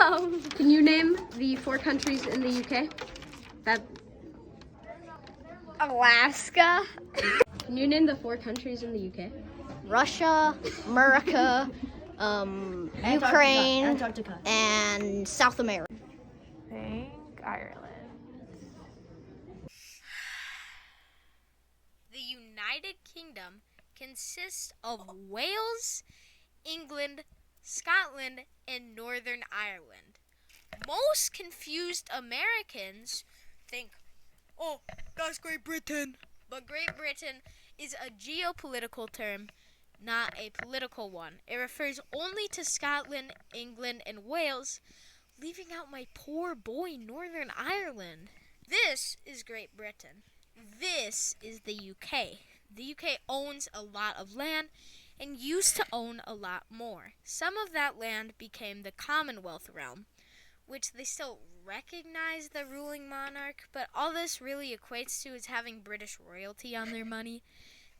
Can you name the 4 countries in the UK? Alaska, Can you name the 4 countries in the UK? Russia, America, Ukraine, Antarctica, and South America. I think Ireland. The United Kingdom consists of Wales, England, Scotland, and Northern Ireland. Most confused Americans think, oh, that's Great Britain. But Great Britain is a geopolitical term, not a political one. It refers only to Scotland, England, and Wales, leaving out my poor boy Northern Ireland. This is Great Britain. This is the UK. The UK owns a lot of land and used to own a lot more. Some of that land became the Commonwealth realm, which they still recognize the ruling monarch, but all this really equates to is having British royalty on their money.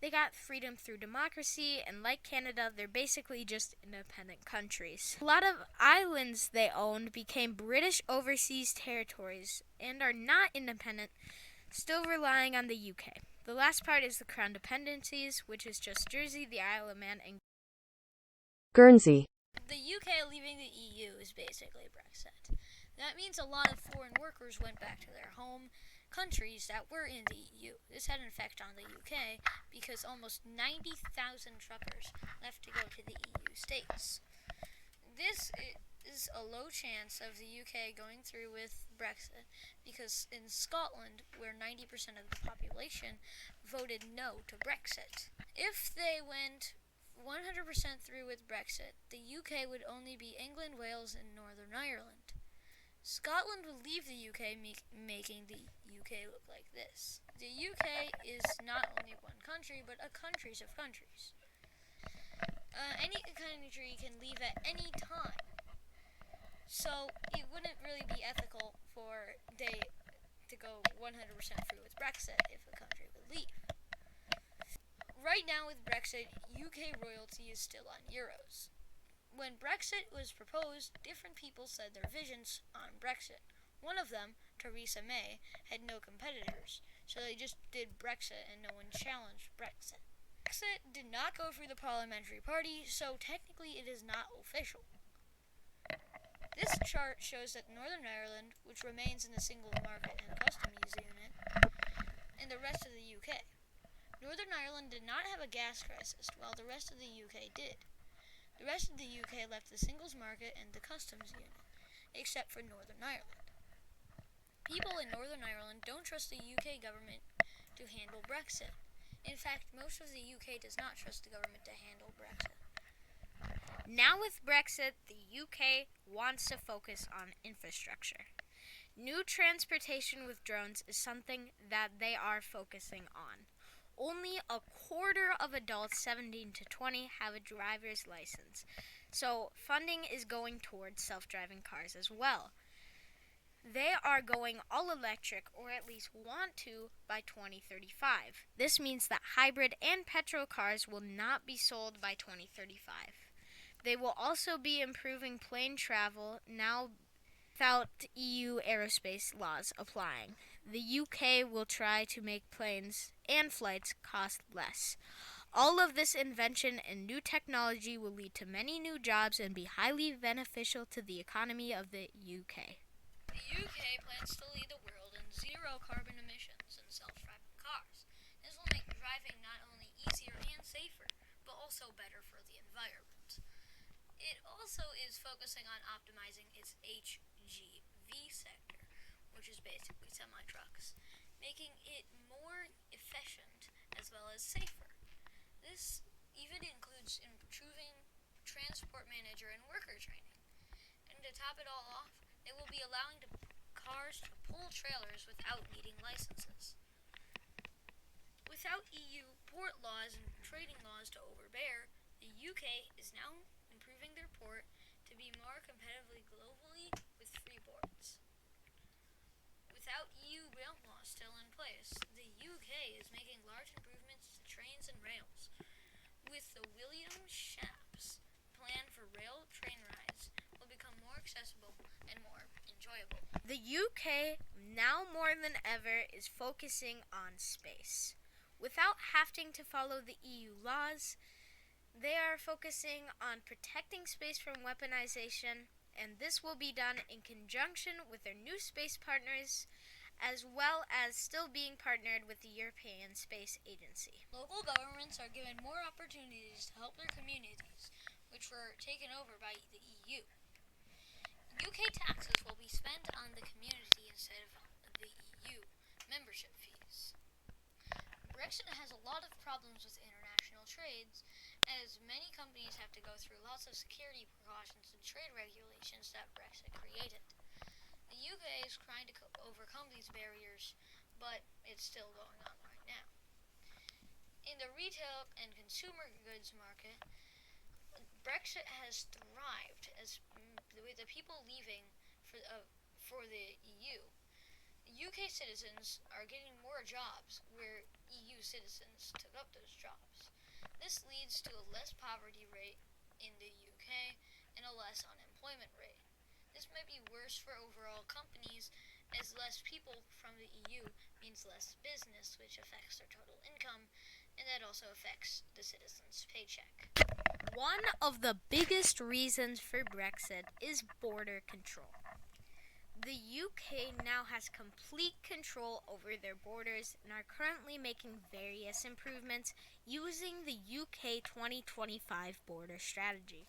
They got freedom through democracy, and like Canada, they're basically just independent countries. A lot of islands they owned became British overseas territories and are not independent, still relying on the UK. The last part is the Crown dependencies, which is just Jersey, the Isle of Man, and Guernsey. The UK leaving the EU is basically Brexit. That means a lot of foreign workers went back to their home countries that were in the EU. This had an effect on the UK because almost 90,000 truckers left to go to the EU states. This is a low chance of the UK going through with Brexit because in Scotland, where 90% of the population voted no to Brexit, if they went 100% through with Brexit, the UK would only be England, Wales, and Northern Ireland. Scotland would leave the UK, making the UK look like this. The UK is not only one country, but a countries of countries. Any country can leave at any time. So it wouldn't really be ethical for they to go 100% through with Brexit if a country would leave. Right now with Brexit, UK royalty is still on euros. When Brexit was proposed, different people said their visions on Brexit. One of them, Theresa May, had no competitors, so they just did Brexit and no one challenged Brexit. Brexit did not go through the parliamentary party, so technically it is not official. This chart shows that Northern Ireland, which remains in the single market and customs unit, and the rest of the UK. Northern Ireland did not have a gas crisis, while the rest of the UK did. The rest of the UK left the singles market and the customs unit, except for Northern Ireland. People in Northern Ireland don't trust the UK government to handle Brexit. In fact, most of the UK does not trust the government to handle Brexit. Now with Brexit, the UK wants to focus on infrastructure. New transportation with drones is something that they are focusing on. Only a quarter of adults 17 to 20 have a driver's license, so funding is going towards self-driving cars as well. They are going all electric, or at least want to, by 2035. This means that hybrid and petrol cars will not be sold by 2035. They will also be improving plane travel now without EU aerospace laws applying. The UK will try to make planes and flights cost less. All of this invention and new technology will lead to many new jobs and be highly beneficial to the economy of the UK. The UK plans to lead the world in zero carbon emissions and self-driving cars. This will make driving not only easier and safer, but also better for the environment. It also is focusing on optimizing its HGV sector, which is basically semi-trucks, making it more efficient as well as safer. This even includes improving transport manager and worker training. And to top it all off, they will be allowing cars to pull trailers without needing licenses. Without EU port laws and trading laws to overbear, the UK is now improving their port to be more competitively globally with free ports. Without EU rail laws still in place, the UK is making large improvements to trains and rails. With the William Shapps plan for rail train rides will become more accessible, and more enjoyable. The UK, now more than ever, is focusing on space. Without having to follow the EU laws, they are focusing on protecting space from weaponization, and this will be done in conjunction with their new space partners, as well as still being partnered with the European Space Agency. Local governments are given more opportunities to help their communities, which were taken over by the EU. UK taxes will be spent on the community instead of the EU membership fees. Brexit has a lot of problems with international trades, as many companies have to go through lots of security precautions and trade regulations that Brexit created. The UK is trying to overcome these barriers, but it's still going on right now. In the retail and consumer goods market, Brexit has thrived as with the people leaving for the EU. UK citizens are getting more jobs where EU citizens took up those jobs. This leads to a less poverty rate in the UK and a less unemployment rate. This might be worse for overall companies, as less people from the EU means less business, which affects their total income, and that also affects the citizen's paycheck. One of the biggest reasons for Brexit is border control. The UK now has complete control over their borders and are currently making various improvements using the UK 2025 border strategy.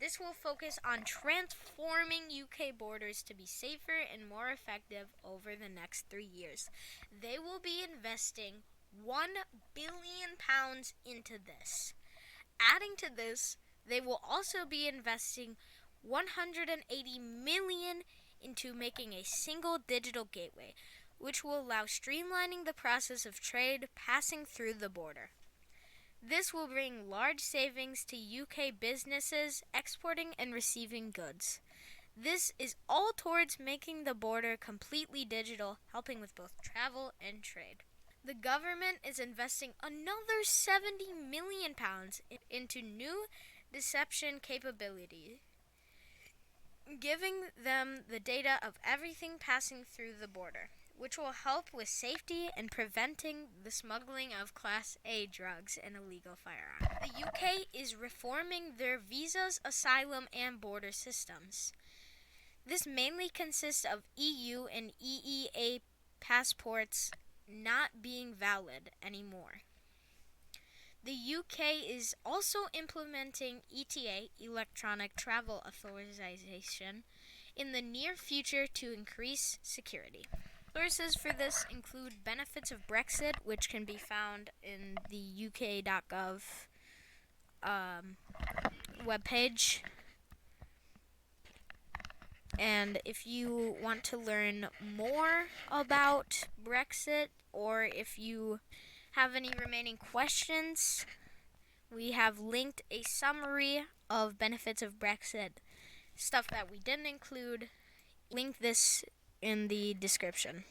This will focus on transforming UK borders to be safer and more effective over the next 3 years. They will be investing £1 billion into this. Adding to this, they will also be investing $180 million into making a single digital gateway, which will allow streamlining the process of trade passing through the border. This will bring large savings to UK businesses exporting and receiving goods. This is all towards making the border completely digital, helping with both travel and trade. The government is investing another £70 million into new deception capability, giving them the data of everything passing through the border, which will help with safety and preventing the smuggling of Class A drugs and illegal firearms. The UK is reforming their visas, asylum, and border systems. This mainly consists of EU and EEA passports not being valid anymore. The UK is also implementing ETA, Electronic Travel Authorization, in the near future to increase security. Sources for this include benefits of Brexit, which can be found in the uk.gov webpage. And if you want to learn more about Brexit, or if you have any remaining questions, we have linked a summary of benefits of Brexit, stuff that we didn't include. Link this in the description.